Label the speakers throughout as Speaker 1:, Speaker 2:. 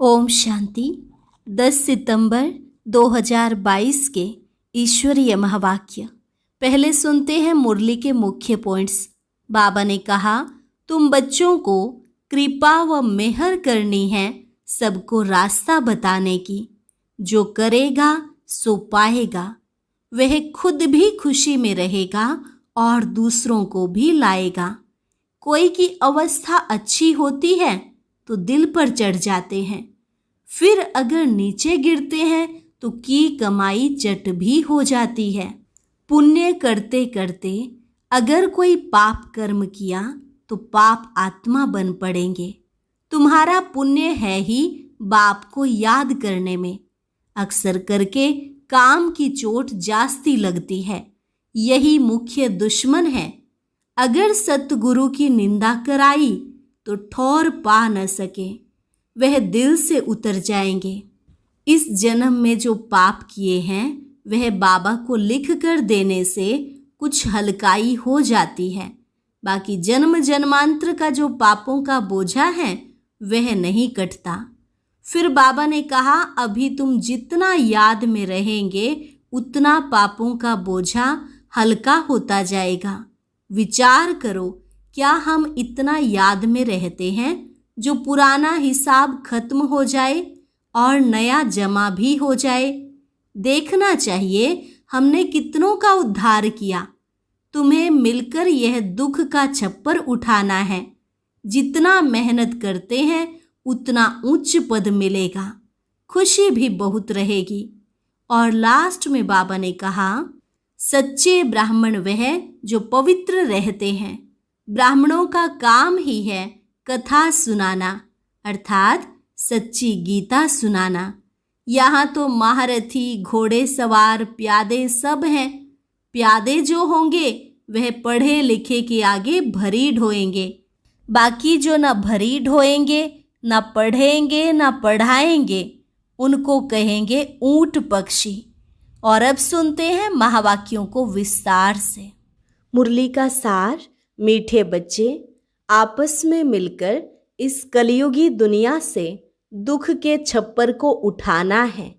Speaker 1: ओम शांति। 10 सितंबर 2022 के ईश्वरीय महावाक्य। पहले सुनते हैं मुरली के मुख्य पॉइंट्स। बाबा ने कहा, तुम बच्चों को कृपा व मेहर करनी है, सबको रास्ता बताने की। जो करेगा सो पाएगा। वह खुद भी खुशी में रहेगा और दूसरों को भी लाएगा। कोई की अवस्था अच्छी होती है तो दिल पर चढ़ जाते हैं, फिर अगर नीचे गिरते हैं तो की कमाई चट भी हो जाती है। पुण्य करते करते अगर कोई पाप कर्म किया तो पाप आत्मा बन पड़ेंगे। तुम्हारा पुण्य है ही बाप को याद करने में। अक्सर करके काम की चोट जास्ती लगती है, यही मुख्य दुश्मन है। अगर सतगुरु की निंदा कराई तो ठौर पा न सके, वह दिल से उतर जाएंगे। इस जन्म में जो पाप किए हैं वह बाबा को लिख कर देने से कुछ हल्काई हो जाती है। बाकी जन्म जन्मांतर का जो पापों का बोझा है वह नहीं कटता। फिर बाबा ने कहा, अभी तुम जितना याद में रहेंगे उतना पापों का बोझा हल्का होता जाएगा। विचार करो, क्या हम इतना याद में रहते हैं जो पुराना हिसाब खत्म हो जाए और नया जमा भी हो जाए? देखना चाहिए हमने कितनों का उद्धार किया। तुम्हें मिलकर यह दुख का छप्पर उठाना है। जितना मेहनत करते हैं उतना उच्च पद मिलेगा, खुशी भी बहुत रहेगी। और लास्ट में बाबा ने कहा, सच्चे ब्राह्मण वह जो पवित्र रहते हैं। ब्राह्मणों का काम ही है कथा सुनाना, अर्थात सच्ची गीता सुनाना। यहाँ तो महारथी, घोड़े सवार, प्यादे सब हैं। प्यादे जो होंगे वह पढ़े लिखे के आगे भरी ढोएंगे। बाकी जो न भरी ढोएंगे, न पढ़ेंगे, न पढ़ाएंगे, उनको कहेंगे ऊंट पक्षी। और अब सुनते हैं महावाक्यों को विस्तार से। मुरली का सार। मीठे बच्चे, आपस में मिलकर इस कलयुगी दुनिया से दुख के छप्पर को उठाना है।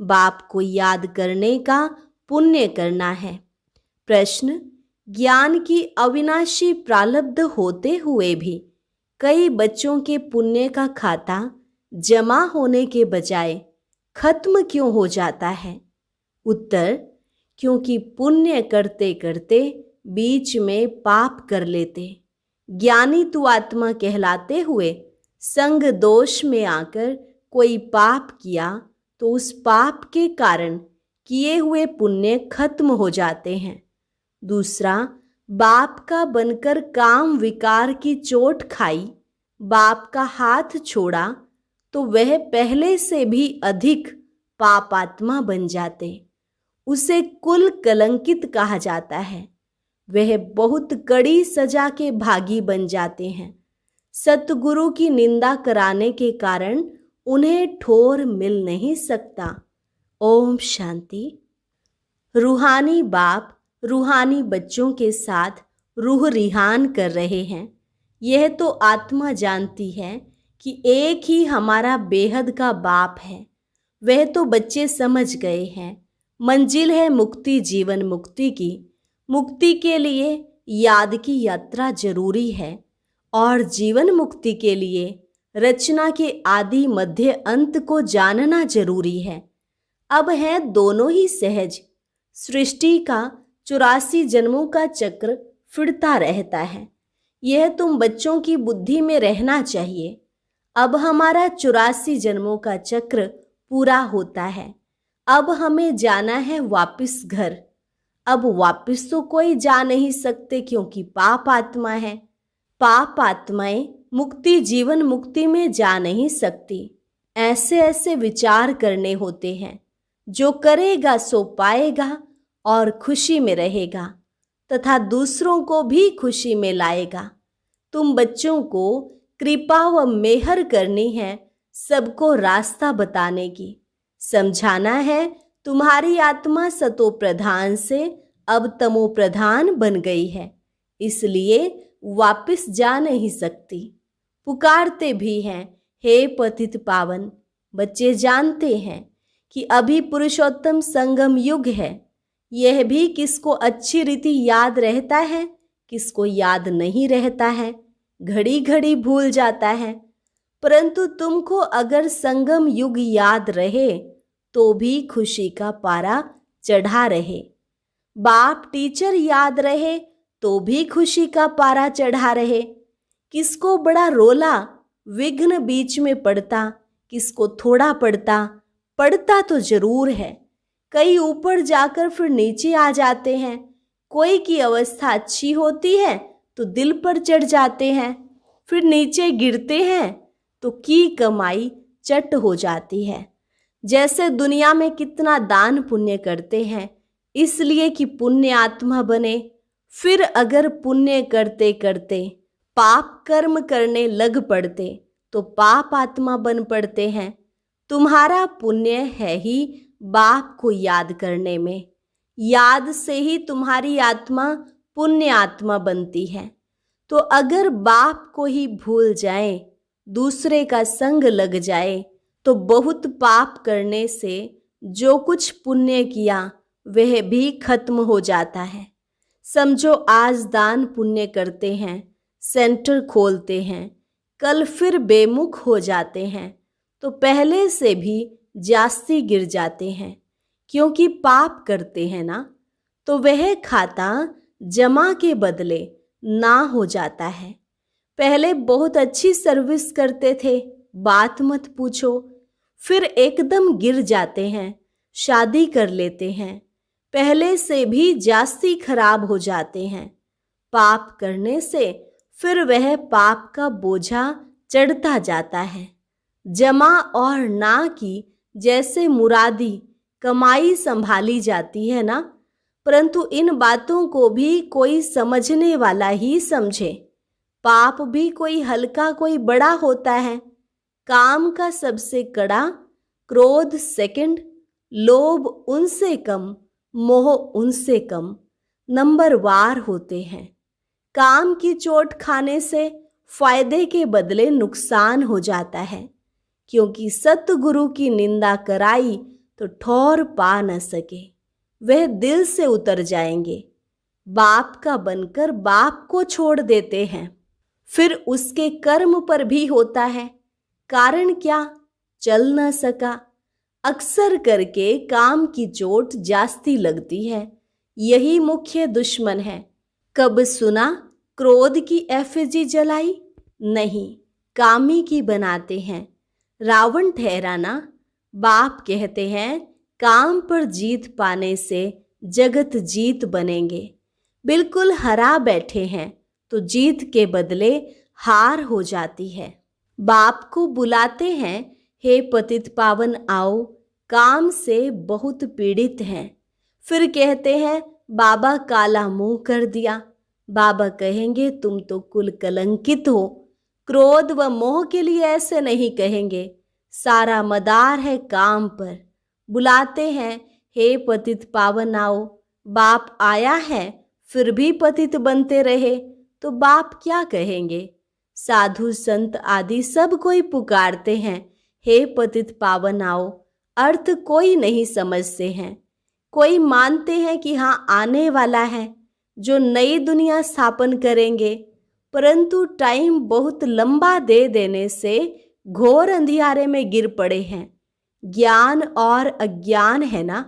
Speaker 1: बाप को याद करने का पुण्य करना है। प्रश्न, ज्ञान की अविनाशी प्रारब्ध होते हुए भी कई बच्चों के पुण्य का खाता जमा होने के बजाय खत्म क्यों हो जाता है? उत्तर, क्योंकि पुण्य करते करते बीच में पाप कर लेते। ज्ञानी तु आत्मा कहलाते हुए संग दोष में आकर कोई पाप किया तो उस पाप के कारण किए हुए पुण्य खत्म हो जाते हैं। दूसरा, बाप का बनकर काम विकार की चोट खाई, बाप का हाथ छोड़ा तो वह पहले से भी अधिक पापात्मा बन जाते। उसे कुल कलंकित कहा जाता है। वह बहुत कड़ी सजा के भागी बन जाते हैं। सतगुरु की निंदा कराने के कारण उन्हें ठोर मिल नहीं सकता। ओम शांति। रूहानी बाप रूहानी बच्चों के साथ रूह रिहान कर रहे हैं। यह तो आत्मा जानती है कि एक ही हमारा बेहद का बाप है। वह तो बच्चे समझ गए हैं। मंजिल है मुक्ति, जीवन मुक्ति की। मुक्ति के लिए याद की यात्रा जरूरी है और जीवन मुक्ति के लिए रचना के आदि मध्य अंत को जानना जरूरी है। अब है दोनों ही सहज। सृष्टि का 84 जन्मों का चक्र फिरता रहता है। यह तुम बच्चों की बुद्धि में रहना चाहिए। अब हमारा 84 जन्मों का चक्र पूरा होता है। अब हमें जाना है वापिस घर। अब वापिस तो कोई जा नहीं सकते क्योंकि पाप आत्मा है। पाप आत्माएं मुक्ति जीवन मुक्ति में जा नहीं सकती। ऐसे ऐसे विचार करने होते हैं। जो करेगा सो पाएगा और खुशी में रहेगा तथा दूसरों को भी खुशी में लाएगा। तुम बच्चों को कृपा व मेहर करनी है, सबको रास्ता बताने की। समझाना है तुम्हारी आत्मा सतो प्रधान से अब तमो प्रधान बन गई है, इसलिए वापिस जा नहीं सकती। पुकारते भी हैं, हे पतित पावन, बच्चे जानते हैं कि अभी पुरुषोत्तम संगम युग है। यह भी किसको अच्छी रीति याद रहता है, किसको याद नहीं रहता है, घड़ी घड़ी भूल जाता है। परंतु तुमको अगर संगम युग याद रहे तो भी खुशी का पारा चढ़ा रहे। बाप टीचर याद रहे तो भी खुशी का पारा चढ़ा रहे। किसको बड़ा रोला विघ्न बीच में पड़ता, किसको थोड़ा पड़ता, पड़ता तो जरूर है। कई ऊपर जाकर फिर नीचे आ जाते हैं। कोई की अवस्था अच्छी होती है तो दिल पर चढ़ जाते हैं, फिर नीचे गिरते हैं तो की कमाई चट हो जाती है। जैसे दुनिया में कितना दान पुण्य करते हैं इसलिए कि पुण्य आत्मा बने, फिर अगर पुण्य करते करते पाप कर्म करने लग पड़ते तो पाप आत्मा बन पड़ते हैं। तुम्हारा पुण्य है ही बाप को याद करने में, याद से ही तुम्हारी आत्मा पुण्य आत्मा बनती है। तो अगर बाप को ही भूल जाए, दूसरे का संग लग जाए, तो बहुत पाप करने से जो कुछ पुण्य किया वह भी खत्म हो जाता है। समझो आज दान पुण्य करते हैं, सेंटर खोलते हैं, कल फिर बेमुख हो जाते हैं तो पहले से भी जास्ती गिर जाते हैं, क्योंकि पाप करते हैं ना। तो वह खाता जमा के बदले ना हो जाता है। पहले बहुत अच्छी सर्विस करते थे, बात मत पूछो, फिर एकदम गिर जाते हैं, शादी कर लेते हैं, पहले से भी जास्ती खराब हो जाते हैं। पाप करने से फिर वह पाप का बोझा चढ़ता जाता है। जमा और ना की जैसे मुरादी कमाई संभाली जाती है ना, परंतु इन बातों को भी कोई समझने वाला ही समझे। पाप भी कोई हल्का कोई बड़ा होता है। काम का सबसे कड़ा, क्रोध सेकंड, लोभ उनसे कम, मोह उनसे कम नंबरवार होते हैं। काम की चोट खाने से फायदे के बदले नुकसान हो जाता है, क्योंकि सतगुरु की निंदा कराई तो ठौर पा न सके, वह दिल से उतर जाएंगे। बाप का बनकर बाप को छोड़ देते हैं, फिर उसके कर्म पर भी होता है। कारण क्या? चल न सका। अक्सर करके काम की चोट जास्ती लगती है, यही मुख्य दुश्मन है। कब सुना क्रोध की एफिजी जलाई? नहीं, कामी की बनाते हैं। रावण ठहराना। बाप कहते हैं काम पर जीत पाने से जगत जीत बनेंगे। बिल्कुल हरा बैठे हैं तो जीत के बदले हार हो जाती है। बाप को बुलाते हैं, हे पतित पावन आओ, काम से बहुत पीड़ित हैं। फिर कहते हैं बाबा काला मुंह कर दिया। बाबा कहेंगे तुम तो कुल कलंकित हो। क्रोध व मोह के लिए ऐसे नहीं कहेंगे, सारा मदार है काम पर। बुलाते हैं, हे पतित पावन आओ। बाप आया है फिर भी पतित बनते रहे तो बाप क्या कहेंगे? साधु संत आदि सब कोई पुकारते हैं, हे पतित पावन आओ। अर्थ कोई नहीं समझते हैं। कोई मानते हैं कि हाँ आने वाला है जो नई दुनिया स्थापन करेंगे, परंतु टाइम बहुत लंबा दे देने से घोर अंधियारे में गिर पड़े हैं। ज्ञान और अज्ञान है ना।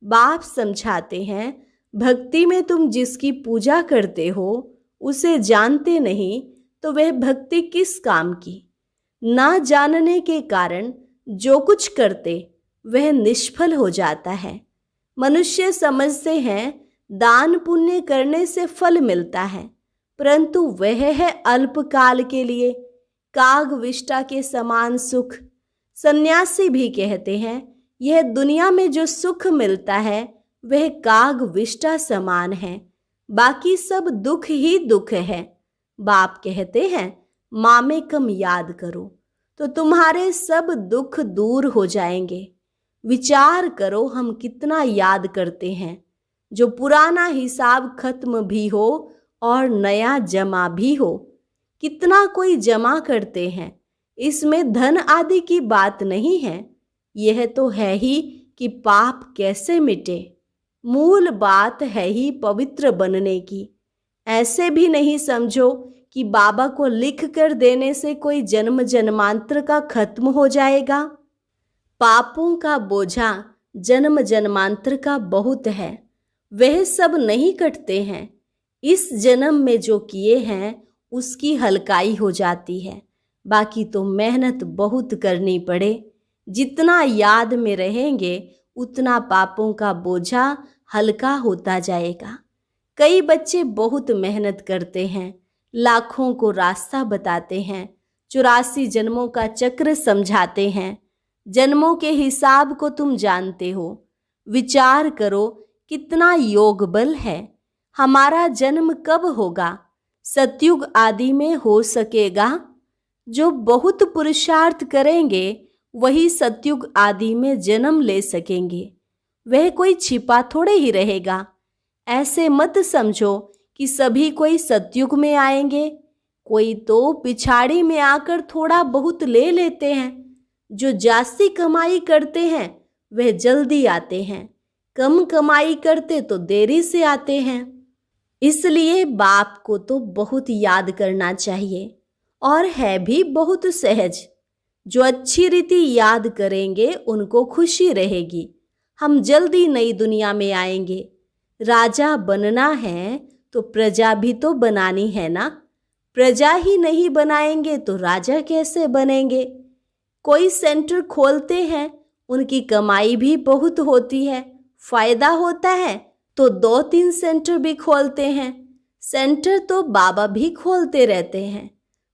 Speaker 1: बाप समझाते हैं, भक्ति में तुम जिसकी पूजा करते हो उसे जानते नहीं तो वह भक्ति किस काम की? ना जानने के कारण जो कुछ करते वह निष्फल हो जाता है। मनुष्य समझते हैं दान पुण्य करने से फल मिलता है, परंतु वह है अल्पकाल के लिए, काग विष्टा के समान सुख। सन्यासी भी कहते हैं यह दुनिया में जो सुख मिलता है वह काग विष्टा समान है, बाकी सब दुख ही दुख है। बाप कहते हैं मामेकम याद करो तो तुम्हारे सब दुख दूर हो जाएंगे। विचार करो हम कितना याद करते हैं, जो पुराना हिसाब खत्म भी हो और नया जमा भी हो। कितना कोई जमा करते हैं, इसमें धन आदि की बात नहीं है। यह तो है ही कि पाप कैसे मिटे। मूल बात है ही पवित्र बनने की। ऐसे भी नहीं समझो कि बाबा को लिख कर देने से कोई जन्म जन्मांतर का खत्म हो जाएगा। पापों का बोझा जन्म जन्मांतर का बहुत है, वह सब नहीं कटते हैं। इस जन्म में जो किए हैं उसकी हल्काई हो जाती है, बाकी तो मेहनत बहुत करनी पड़े। जितना याद में रहेंगे उतना पापों का बोझा हल्का होता जाएगा। कई बच्चे बहुत मेहनत करते हैं, लाखों को रास्ता बताते हैं, 84 जन्मों का चक्र समझाते हैं। जन्मों के हिसाब को तुम जानते हो। विचार करो कितना योग बल है। हमारा जन्म कब होगा? सतयुग आदि में हो सकेगा। जो बहुत पुरुषार्थ करेंगे वही सतयुग आदि में जन्म ले सकेंगे। वह कोई छिपा थोड़े ही रहेगा। ऐसे मत समझो कि सभी कोई सतयुग में आएंगे। कोई तो पिछाड़ी में आकर थोड़ा बहुत ले लेते हैं। जो जास्ती कमाई करते हैं वह जल्दी आते हैं, कम कमाई करते तो देरी से आते हैं। इसलिए बाप को तो बहुत याद करना चाहिए और है भी बहुत सहज। जो अच्छी रीति याद करेंगे उनको खुशी रहेगी। हम जल्दी नई दुनिया में आएंगे। राजा बनना है तो प्रजा भी तो बनानी है ना। प्रजा ही नहीं बनाएंगे तो राजा कैसे बनेंगे? कोई सेंटर खोलते हैं, उनकी कमाई भी बहुत होती है, फायदा होता है तो 2-3 सेंटर भी खोलते हैं। सेंटर तो बाबा भी खोलते रहते हैं।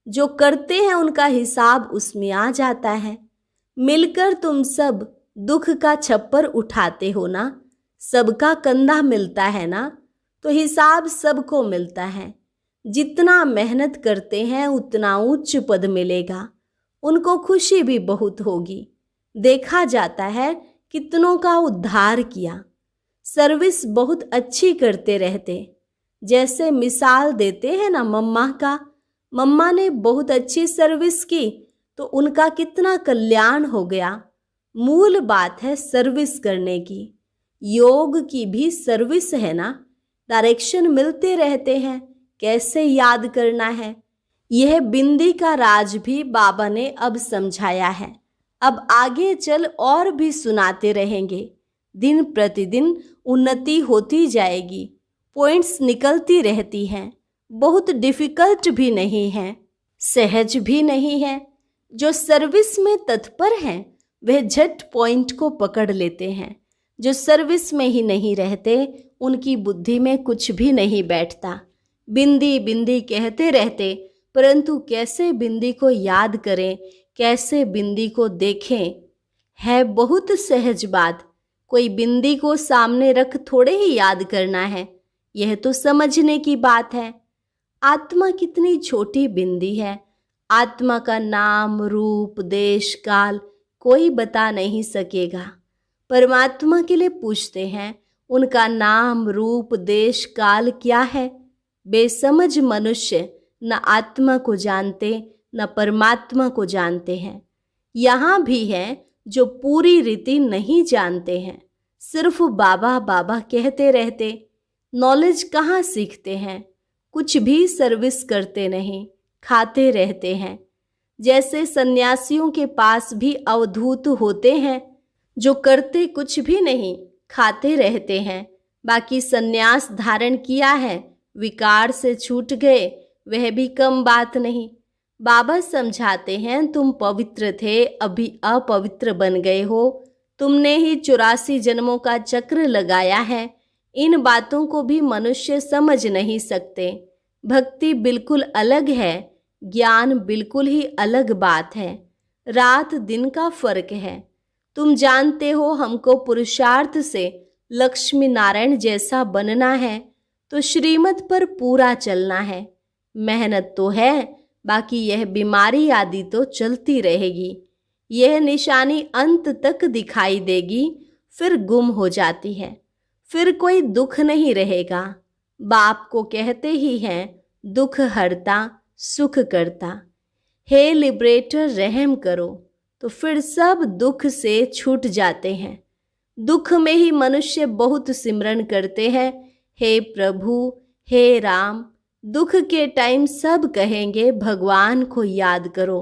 Speaker 1: जो करते हैं उनका हिसाब उसमें आ जाता है। मिलकर तुम सब दुख का छप्पर उठाते हो ना। सबका कंधा मिलता है ना, तो हिसाब सबको मिलता है। जितना मेहनत करते हैं उतना उच्च पद मिलेगा। उनको खुशी भी बहुत होगी। देखा जाता है कितनों का उद्धार किया। सर्विस बहुत अच्छी करते रहते। जैसे मिसाल देते हैं ना मम्मा का। मम्मा ने बहुत अच्छी सर्विस की तो उनका कितना कल्याण हो गया। मूल बात है सर्विस करने की। योग की भी सर्विस है ना। डायरेक्शन मिलते रहते हैं, कैसे याद करना है। यह बिंदी का राज भी बाबा ने अब समझाया है। अब आगे चल और भी सुनाते रहेंगे। दिन प्रतिदिन उन्नति होती जाएगी। पॉइंट्स निकलती रहती हैं। बहुत डिफिकल्ट भी नहीं है, सहज भी नहीं है। जो सर्विस में तत्पर हैं वह झट पॉइंट को पकड़ लेते हैं। जो सर्विस में ही नहीं रहते उनकी बुद्धि में कुछ भी नहीं बैठता। बिंदी बिंदी कहते रहते, परंतु कैसे बिंदी को याद करें, कैसे बिंदी को देखें, है बहुत सहज बात। कोई बिंदी को सामने रख थोड़े ही याद करना है। यह तो समझने की बात है। आत्मा कितनी छोटी बिंदी है। आत्मा का नाम रूप देश काल कोई बता नहीं सकेगा। परमात्मा के लिए पूछते हैं, उनका नाम रूप देश काल क्या है? बेसमझ मनुष्य न आत्मा को जानते न परमात्मा को जानते हैं। यहाँ भी हैं जो पूरी रीति नहीं जानते हैं, सिर्फ बाबा बाबा कहते रहते। नॉलेज कहाँ सीखते हैं? कुछ भी सर्विस करते नहीं, खाते रहते हैं। जैसे सन्यासियों के पास भी अवधूत होते हैं जो करते कुछ भी नहीं, खाते रहते हैं। बाकी सन्यास धारण किया है, विकार से छूट गए, वह भी कम बात नहीं। बाबा समझाते हैं, तुम पवित्र थे, अभी अपवित्र बन गए हो। तुमने ही 84 जन्मों का चक्र लगाया है। इन बातों को भी मनुष्य समझ नहीं सकते। भक्ति बिल्कुल अलग है, ज्ञान बिल्कुल ही अलग बात है। रात दिन का फर्क है। तुम जानते हो हमको पुरुषार्थ से लक्ष्मी नारायण जैसा बनना है तो श्रीमत पर पूरा चलना है। मेहनत तो है, बाकी यह बीमारी आदि तो चलती रहेगी। यह निशानी अंत तक दिखाई देगी, फिर गुम हो जाती है। फिर कोई दुख नहीं रहेगा। बाप को कहते ही हैं, दुख हरता सुख करता। हे लिबरेटर रहम करो, तो फिर सब दुख से छूट जाते हैं। दुख में ही मनुष्य बहुत सिमरन करते हैं, हे प्रभु, हे राम। दुख के टाइम सब कहेंगे भगवान को याद करो,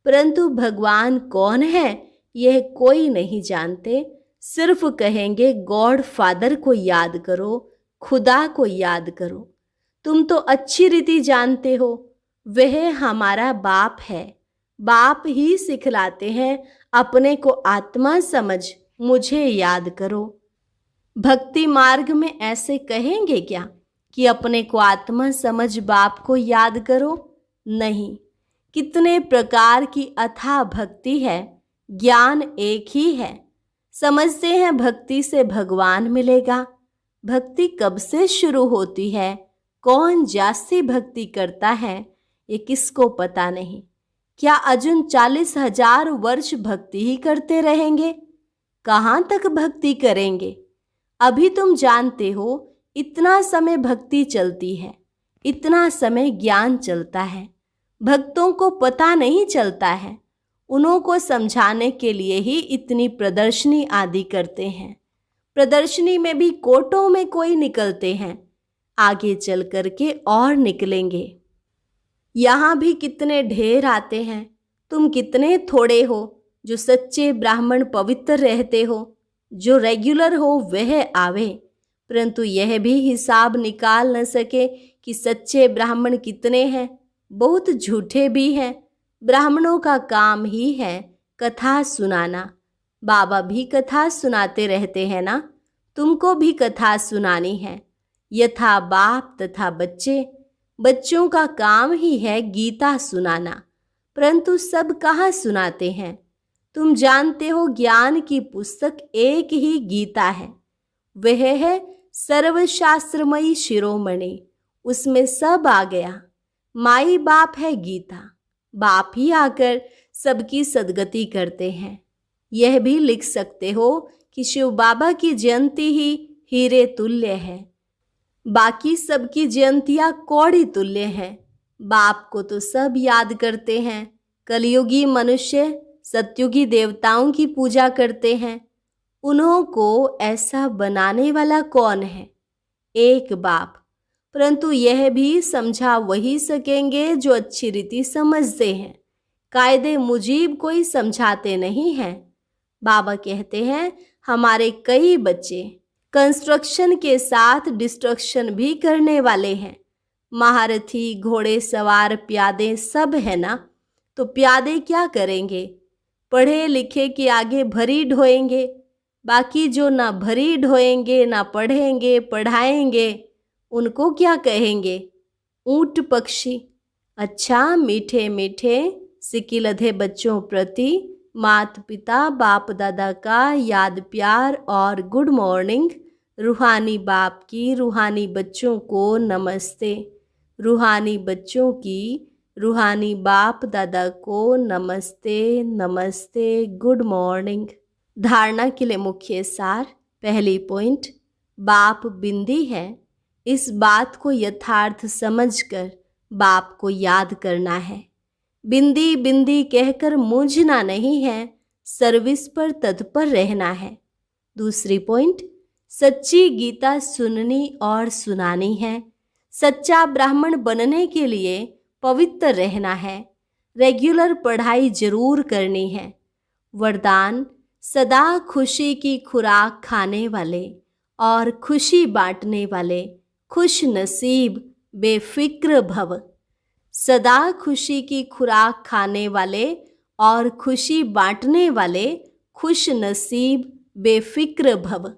Speaker 1: परंतु भगवान कौन है यह कोई नहीं जानते। सिर्फ कहेंगे गॉड फादर को याद करो, खुदा को याद करो। तुम तो अच्छी रीति जानते हो वह हमारा बाप है। बाप ही सिखलाते हैं अपने को आत्मा समझ मुझे याद करो। भक्ति मार्ग में ऐसे कहेंगे क्या कि अपने को आत्मा समझ बाप को याद करो? नहीं। कितने प्रकार की अथाह भक्ति है, ज्ञान एक ही है। समझते हैं भक्ति से भगवान मिलेगा। भक्ति कब से शुरू होती है, कौन जास्ती भक्ति करता है, ये किसको पता नहीं। क्या अजुन 40,000 वर्ष भक्ति ही करते रहेंगे? कहाँ तक भक्ति करेंगे? अभी तुम जानते हो इतना समय भक्ति चलती है, इतना समय ज्ञान चलता है। भक्तों को पता नहीं चलता है। उन्हों को समझाने के लिए ही इतनी प्रदर्शनी आदि करते हैं। प्रदर्शनी में भी कोटों में कोई निकलते हैं, आगे चल करके और निकलेंगे। यहाँ भी कितने ढेर आते हैं, तुम कितने थोड़े हो जो सच्चे ब्राह्मण पवित्र रहते हो। जो रेगुलर हो वह आवे, परंतु यह भी हिसाब निकाल न सके कि सच्चे ब्राह्मण कितने हैं। बहुत झूठे भी हैं। ब्राह्मणों का काम ही है कथा सुनाना। बाबा भी कथा सुनाते रहते हैं ना, तुमको भी कथा सुनानी है। यथा बाप तथा बच्चे, बच्चों का काम ही है गीता सुनाना, परंतु सब कहाँ सुनाते हैं। तुम जानते हो ज्ञान की पुस्तक एक ही गीता है, वह है सर्वशास्त्रमयी शिरोमणि। उसमें सब आ गया। माई बाप है गीता। बाप ही आकर सबकी सदगति करते हैं। यह भी लिख सकते हो कि शिव बाबा की जयंती ही हीरे तुल्य है, बाकी सबकी जयंतियाँ कौड़ी तुल्य हैं। बाप को तो सब याद करते हैं। कलयुगी मनुष्य सत्युगी देवताओं की पूजा करते हैं। उन्हों को ऐसा बनाने वाला कौन है? एक बाप। परंतु यह भी समझा वही सकेंगे जो अच्छी रीति समझते हैं। कायदे मुजीब कोई समझाते नहीं हैं। बाबा कहते हैं हमारे कई बच्चे कंस्ट्रक्शन के साथ डिस्ट्रक्शन भी करने वाले हैं। महारथी, घोड़े सवार, प्यादे सब है ना, तो प्यादे क्या करेंगे? पढ़े लिखे के आगे भरी ढोएंगे। बाकी जो ना भरी ढोएंगे, ना पढ़ेंगे पढ़ाएंगे, उनको क्या कहेंगे? ऊंट पक्षी। अच्छा, मीठे मीठे सिकिलधे बच्चों प्रति माता पिता बाप दादा का याद प्यार और गुड मॉर्निंग। रूहानी बाप की रूहानी बच्चों को नमस्ते। रूहानी बच्चों की रूहानी बाप दादा को नमस्ते नमस्ते, गुड मॉर्निंग। धारणा के लिए मुख्य सार। पहली पॉइंट, बाप बिंदी है। इस बात को यथार्थ समझकर बाप को याद करना है। बिंदी बिंदी कहकर मूंझना नहीं है, सर्विस पर तत्पर रहना है। दूसरी पॉइंट, सच्ची गीता सुननी और सुनानी है। सच्चा ब्राह्मण बनने के लिए पवित्र रहना है। रेगुलर पढ़ाई जरूर करनी है। वरदान, सदा खुशी की खुराक खाने वाले और खुशी बांटने वाले खुश नसीब बेफिक्र भव। सदा खुशी की खुराक खाने वाले और खुशी बांटने वाले खुश नसीब बेफिक्र भव।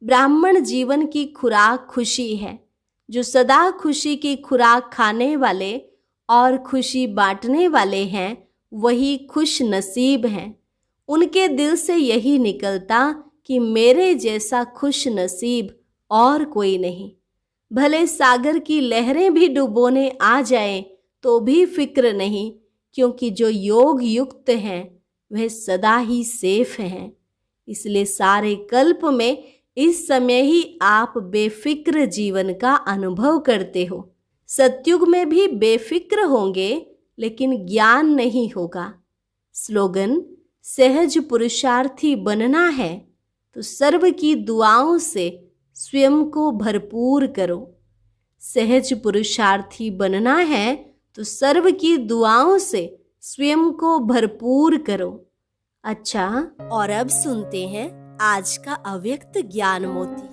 Speaker 1: ब्राह्मण जीवन की खुराक खुशी है। जो सदा खुशी की खुराक खाने वाले और खुशी बांटने वाले हैं वही खुश नसीब हैं। उनके दिल से यही निकलता कि मेरे जैसा खुश नसीब और कोई नहीं। भले सागर की लहरें भी डुबोने आ जाएं तो भी फिक्र नहीं, क्योंकि जो योग युक्त हैं वह सदा ही सेफ हैं। इसलिए सारे कल्प में इस समय ही आप बेफिक्र जीवन का अनुभव करते हो। सतयुग में भी बेफिक्र होंगे, लेकिन ज्ञान नहीं होगा। स्लोगन: सहज पुरुषार्थी बनना है तो सर्व की दुआओं से स्वयं को भरपूर करो। सहज पुरुषार्थी बनना है तो सर्व की दुआओं से स्वयं को भरपूर करो। अच्छा, और अब सुनते हैं आज का अव्यक्त ज्ञान मोती।